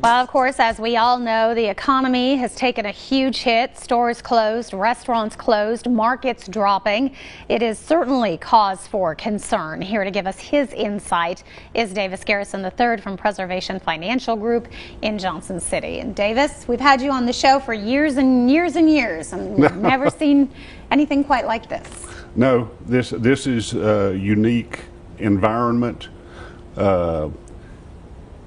Well, of course, as we all know, the economy has taken a huge hit. Stores closed, restaurants closed, markets dropping. It is certainly cause for concern. Here to give us his insight is Davis Garrison III from Preservation Financial Group in Johnson City. And Davis, we've had you on the show for years and years and years, and we've never seen anything quite like this. No, this is a unique environment.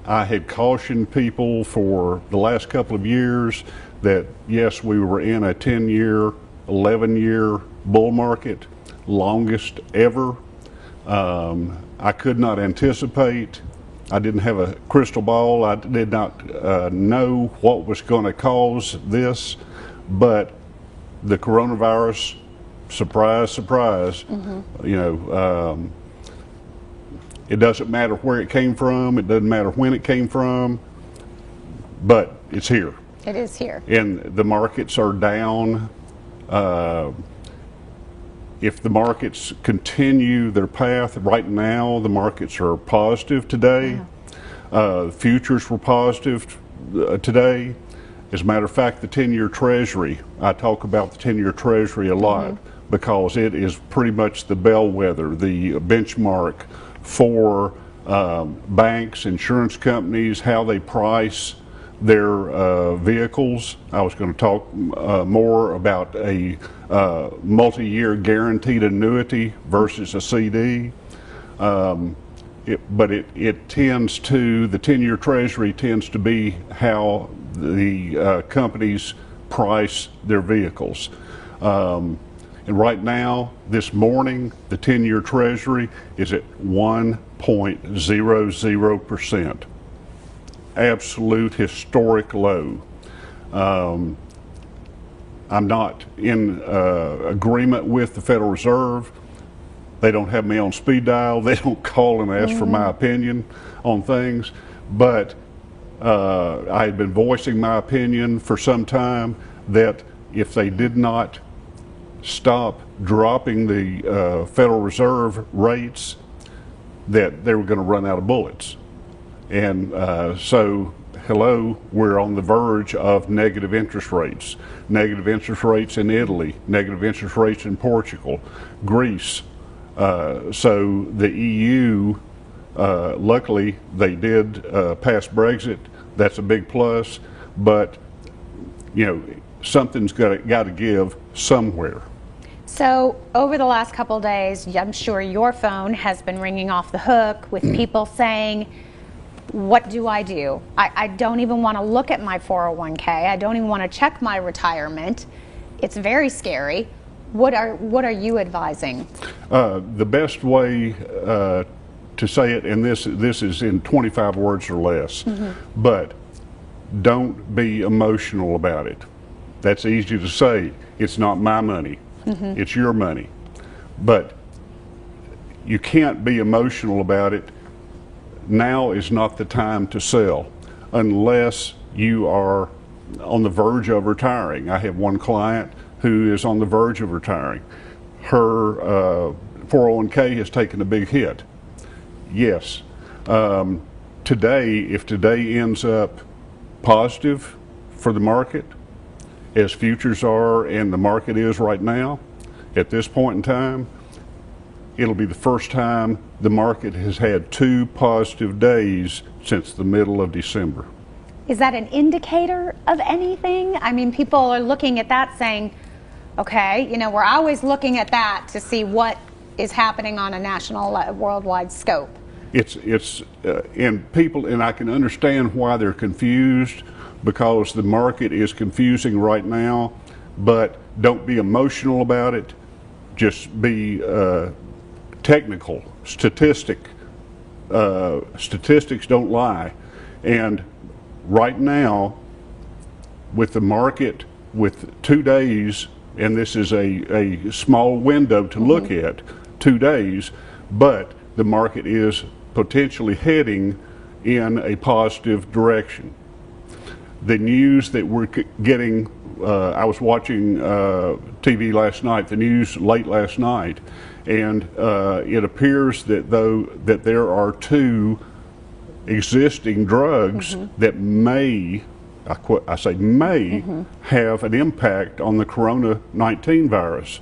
I had cautioned people for the last couple of years that yes, we were in a 10-year, 11-year bull market, longest ever. I could not anticipate. I didn't have a crystal ball. I did not know what was going to cause this, but the coronavirus, surprise, surprise, you know, it doesn't matter where it came from, it doesn't matter when it came from, but it's here. It is here. And the markets are down. If the markets continue their path, right now the markets are positive today. Futures were positive today. As a matter of fact, the 10-year Treasury, I talk about the 10-year Treasury a lot because it is pretty much the bellwether, the benchmark for banks, insurance companies, how they price their vehicles. I was going to talk more about a multi-year guaranteed annuity versus a CD. But it tends to, the 10-year Treasury tends to be how the companies price their vehicles. And right now, this morning, the 10-year Treasury is at 1.00%. Absolute historic low. I'm not in agreement with the Federal Reserve. They don't have me on speed dial. They don't call and ask for my opinion on things. But I had been voicing my opinion for some time that if they did not stop dropping the Federal Reserve rates, that they were going to run out of bullets. And so, hello, we're on the verge of negative interest rates. Negative interest rates in Italy, negative interest rates in Portugal, Greece. So the EU, luckily they did pass Brexit. That's a big plus, but you know, something's got to give somewhere. So over the last couple of days, I'm sure your phone has been ringing off the hook with people saying, what do? I don't even want to look at my 401k. I don't even want to check my retirement. It's very scary. What are you advising? The best way to say it, and this is in 25 words or less, but don't be emotional about it. That's easy to say. It's not my money. It's your money. But you can't be emotional about it. Now is not the time to sell unless you are on the verge of retiring. I have one client who is on the verge of retiring. Her 401k has taken a big hit. Yes. Today, if today ends up positive for the market, as futures are and the market is right now, at this point in time, it'll be the first time the market has had 2 positive days since the middle of December. Is that an indicator of anything? I mean, people are looking at that saying, okay, you know, we're always looking at that to see what is happening on a national, worldwide scope. And people, and I can understand why they're confused, because the market is confusing right now, but don't be emotional about it. Just be technical. Statistics don't lie. And right now, with the market with 2 days, and this is a small window to look at, 2 days, but the market is potentially heading in a positive direction. The news that we're getting, I was watching TV last night, the news late last night, and it appears that there are 2 existing drugs that may, I say may, have an impact on the Corona-19 virus.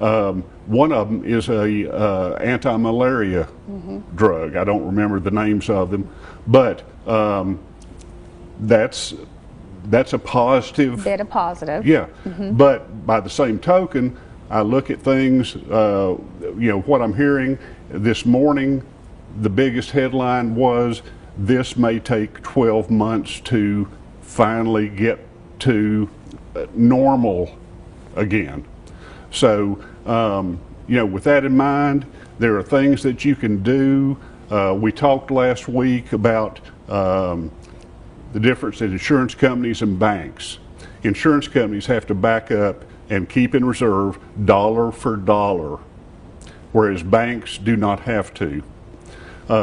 One of them is a anti-malaria drug. I don't remember the names of them, but that's a positive. Bit of positive. Yeah, but by the same token, I look at things. What I'm hearing this morning, the biggest headline was, this may take 12 months to finally get to normal again. So, with that in mind, there are things that you can do. We talked last week about the difference in insurance companies and banks. Insurance companies have to back up and keep in reserve dollar for dollar, whereas banks do not have to.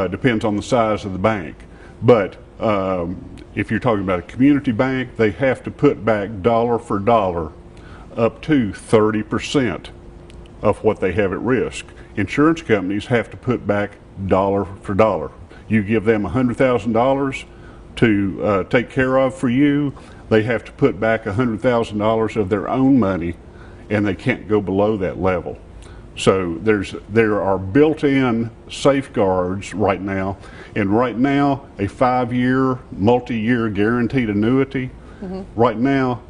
Depends on the size of the bank. But if you're talking about a community bank, they have to put back dollar for dollar up to 30% of what they have at risk. Insurance companies have to put back dollar for dollar. You give them $100,000 to take care of for you, they have to put back $100,000 of their own money, and they can't go below that level. So there are built-in safeguards right now, and right now a 5-year, multi-year guaranteed annuity. Right now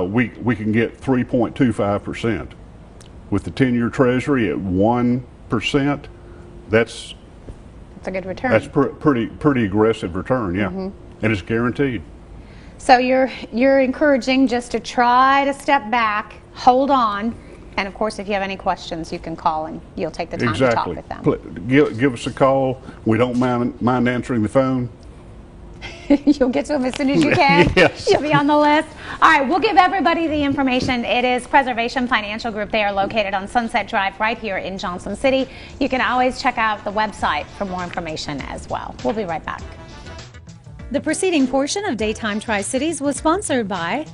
we can get 3.25%. With the 10-year Treasury at 1%, that's a good return. That's pretty aggressive return, yeah, and it's guaranteed. So you're encouraging just to try to step back, hold on. And of course, if you have any questions, you can call and you'll take the time to talk with them. Give us a call. We don't mind answering the phone. You'll get to them as soon as you can. Yes. You'll be on the list. All right, we'll give everybody the information. It is Preservation Financial Group. They are located on Sunset Drive right here in Johnson City. You can always check out the website for more information as well. We'll be right back. The preceding portion of Daytime Tri-Cities was sponsored by